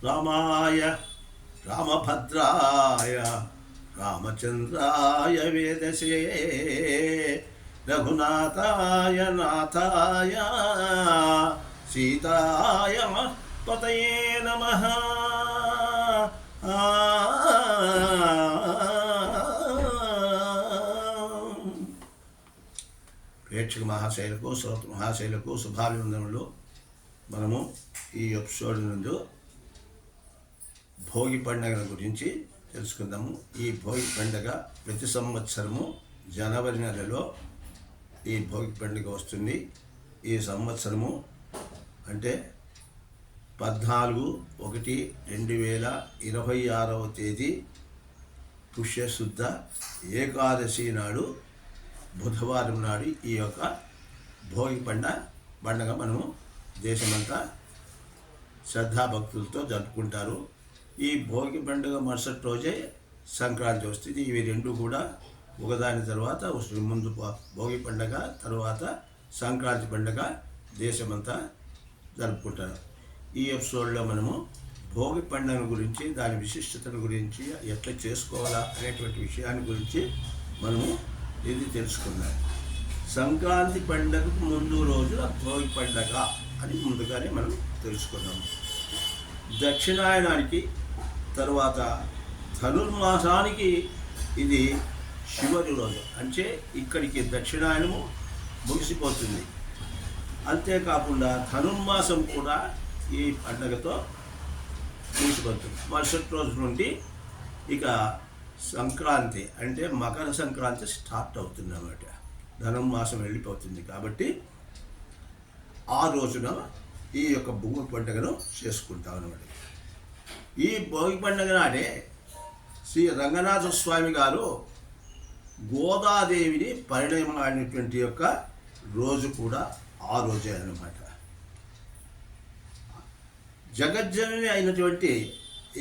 రామాయ రామభద్రాయ రామచంద్రాయ వేదసే రఘునాథాయ నాథాయ సీతాయ పతయే నమః. ప్రేక్షక మహాశైలకు శ్రోత మహాశైలకు శుభాభివందనలు. మనము ఈ ఎపిసోడ్ నుండి భోగి పండుగ గురించి తెలుసుకుందాము. ఈ భోగి పండుగ ప్రతి సంవత్సరము జనవరి నెలలో ఈ భోగి పండుగ వస్తుంది. ఈ సంవత్సరము అంటే 14/1/2026 తేదీ పుష్యశుద్ధ ఏకాదశి నాడు, బుధవారం నాడు ఈ యొక్క భోగి పండుగ మనము దేశమంతా శ్రద్ధాభక్తులతో జరుపుకుంటారు. ఈ భోగి పండుగ మరుసటి రోజే సంక్రాంతి వస్తుంది. ఇవి రెండు కూడా ఒకదాని తర్వాత వస్తుంది. ముందు భోగి పండుగ, తర్వాత సంక్రాంతి పండుగ దేశమంతా జరుపుకుంటారు. ఈ ఎపిసోడ్లో మనము భోగి పండుగ గురించి, దాని విశిష్టతల గురించి, ఎట్లా చేసుకోవాలా అనేటువంటి విషయాన్ని గురించి మనము ఇది తెలుసుకుందాం. సంక్రాంతి పండుగకు ముందు రోజున భోగి పండుగ అని ముందుగానే మనం తెలుసుకున్నాము. దక్షిణాయనానికి తర్వాత ధనుర్మాసానికి ఇది చివరి రోజు. అంటే ఇక్కడికి దక్షిణాయనము ముగిసిపోతుంది. అంతేకాకుండా ధనుర్మాసం కూడా ఈ పండుగతో ముగిసిపోతుంది. మరుసటి రోజు నుండి ఇక సంక్రాంతి అంటే మకర సంక్రాంతి స్టార్ట్ అవుతుంది అన్నమాట. ధనుర్మాసం వెళ్ళిపోతుంది కాబట్టి ఆ రోజున ఈ యొక్క భోగి పండుగను చేసుకుంటాం అన్నమాట. ఈ భోగి పండుగ నాడే శ్రీ రంగనాథ స్వామి గారు గోదాదేవిని పరిణయమైనటువంటి యొక్క రోజు కూడా ఆ రోజే అన్నమాట. జగజ్జనని అయినటువంటి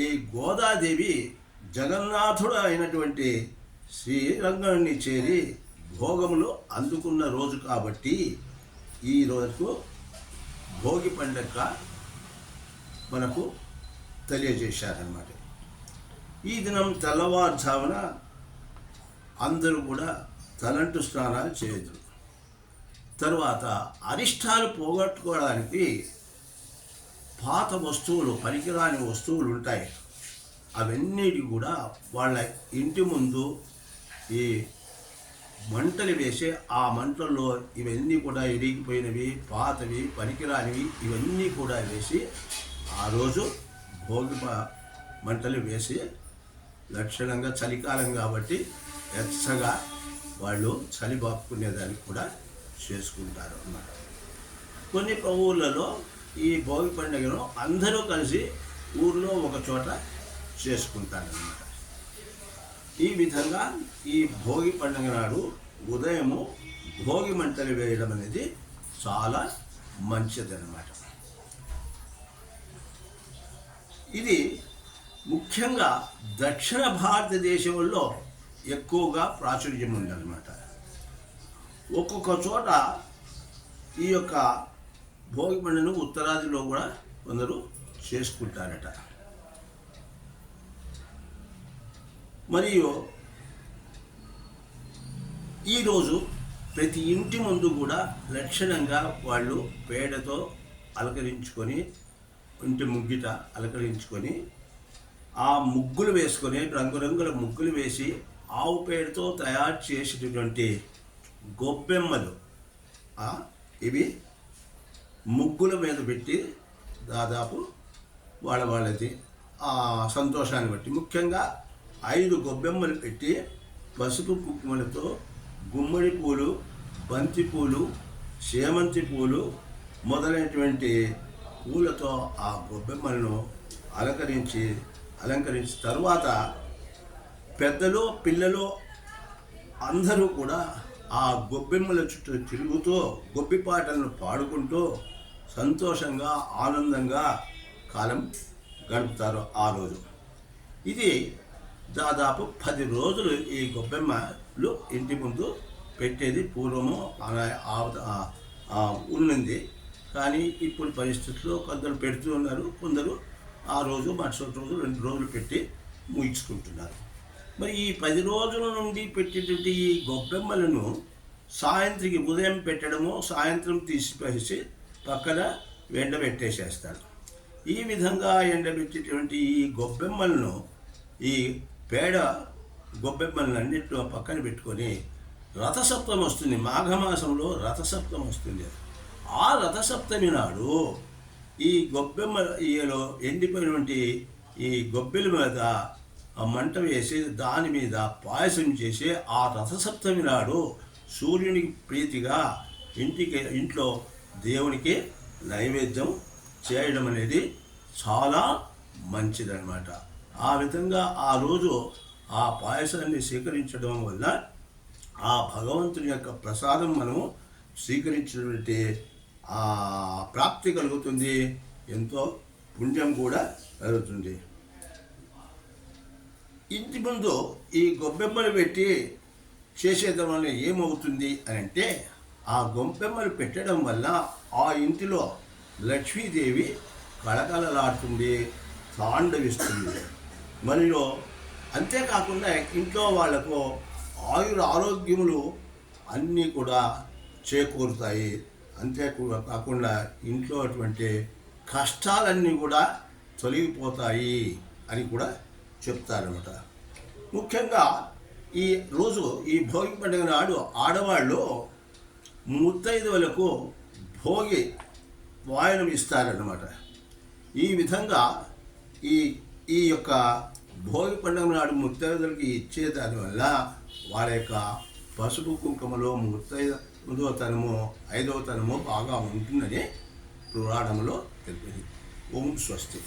ఈ గోదాదేవి జగన్నాథుడు అయినటువంటి శ్రీరంగాన్ని చేరి భోగములు అందుకున్న రోజు కాబట్టి ఈ రోజుకు భోగి పండుగ మనకు తెలియజేశారన్నమాట. ఈ దినం తెల్లవారుజామున అందరూ కూడా తలంటు స్నానాలు చేయదు. తరువాత అరిష్టాలు పోగొట్టుకోవడానికి పాత వస్తువులు, పనికిరాని వస్తువులు ఉంటాయి. అవన్నిటి కూడా వాళ్ళ ఇంటి ముందు ఈ మంటలు వేసి, ఆ మంటల్లో ఇవన్నీ కూడా ఇరిగిపోయినవి, పాతవి, పనికిరానివి ఇవన్నీ కూడా వేసి ఆ రోజు భోగి మంటలు వేసి లక్షణంగా చలికాలం కాబట్టి ఎచ్చగా వాళ్ళు చలి బాపుకునేదానికి కూడా చేసుకుంటారు అన్నమాట. కొన్ని ఊళ్ళలో ఈ భోగి పండుగను అందరూ కలిసి ఊర్లో ఒక చోట చేసుకుంటారన్నమాట. ఈ విధంగా ఈ భోగి పండుగ నాడు ఉదయము భోగి మంటలు వేయడం అనేది చాలా మంచిదన్నమాట. ఇది ముఖ్యంగా దక్షిణ భారతదేశంలో ఎక్కువగా ప్రాచుర్యం ఉందన్నమాట. ఒక్కొక్క చోట ఈ యొక్క భోగి పండుగను ఉత్తరాదిలో కూడా కొందరు చేసుకుంటారట. మరియు ఈరోజు ప్రతి ఇంటి ముందు కూడా లక్షణంగా వాళ్ళు పేడతో అలంకరించుకొని, ఇంటి ముగ్గిట అలంకరించుకొని, ఆ ముగ్గులు వేసుకొని, రంగురంగుల ముగ్గులు వేసి, ఆవు పేడతో తయారు చేసేటటువంటి గొబ్బెమ్మలు ఇవి ముగ్గుల మీద పెట్టి దాదాపు వాళ్ళది ఆ సంతోషాన్ని బట్టి ముఖ్యంగా 5 గొబ్బెమ్మలు పెట్టి పసుపు కుంకుమలతో గుమ్మడి పూలు, బంతి పూలు, చేమంతి పూలు మొదలైనటువంటి పూలతో ఆ గొబ్బెమ్మలను అలంకరించి తరువాత పెద్దలు, పిల్లలు అందరూ కూడా ఆ గొబ్బెమ్మల చుట్టూ తిరుగుతూ గొబ్బి పాటలను పాడుకుంటూ సంతోషంగా, ఆనందంగా కాలం గడుపుతారు ఆ రోజు. ఇది దాదాపు 10 రోజులు ఈ గొబ్బెమ్మలు ఇంటి ముందు పెట్టేది పూర్వము ఉన్నది. కానీ ఇప్పుడు పరిస్థితుల్లో కొందరు పెడుతూ ఉన్నారు, కొందరు ఆ రోజు మరుసటి రోజు 2 రోజులు పెట్టి ముగించుకుంటున్నారు. మరి ఈ 10 రోజుల నుండి పెట్టేటువంటి ఈ గొబ్బెమ్మలను ఉదయం పెట్టడము, సాయంత్రం తీసివేసి పక్కన ఎండబెట్టేసేస్తారు. ఈ విధంగా ఎండబెట్టేటువంటి ఈ గొబ్బెమ్మలను, ఈ పేడ గొబ్బెమ్మలన్నింటిలో పక్కన పెట్టుకొని రథసప్తమి వస్తుంది. మాఘమాసంలో రథసప్తమి వస్తుంది. ఆ రథసప్తమి నాడు ఈ గొబ్బెమ్మ ఈలో ఎండిపోయినటువంటి ఈ గొబ్బెల మీద ఆ మంట వేసి దాని మీద పాయసం చేసి ఆ రథసప్తమి నాడు సూర్యునికి ప్రీతిగా ఇంట్లో దేవునికి నైవేద్యం చేయడం అనేది చాలా మంచిదన్నమాట. ఆ విధంగా ఆ రోజు ఆ పాయసాన్ని స్వీకరించడం వల్ల ఆ భగవంతుని యొక్క ప్రసాదం మనము స్వీకరించినటువంటి ఆ ప్రాప్తి కలుగుతుంది, ఎంతో పుణ్యం కూడా కలుగుతుంది. ఇంటి ముందు ఈ గొబ్బెమ్మలు పెట్టి చేసేయడం వల్ల ఏమవుతుంది అని అంటే, ఆ గొబ్బెమ్మలు పెట్టడం వల్ల ఆ ఇంటిలో లక్ష్మీదేవి కళకళలాడుతుంది, తాండవిస్తుంది. మరియు అంతేకాకుండా ఇంట్లో వాళ్లకు ఆరోగ్యములు అన్నీ కూడా చేకూరుతాయి. అంతేకాకుండా ఇంట్లో అటువంటి కష్టాలన్నీ కూడా తొలగిపోతాయి అని కూడా చెప్తారన్నమాట. ముఖ్యంగా ఈ రోజు ఈ భోగి పండుగ నాడు ఆడవాళ్ళు ముత్తైదువులకు భోగి వాయనం ఇస్తారన్నమాట. ఈ విధంగా ఈ యొక్క భోగి పండుగ నాడు ముత్తైదువులకి ఇచ్చేదానివల్ల వాళ్ళ యొక్క పసుపు కుంకుమలో ముత్తైదుతనము 5వ తనము బాగా ఉంటుందని పురాణంలో తెలిపింది. ఓం స్వస్తి.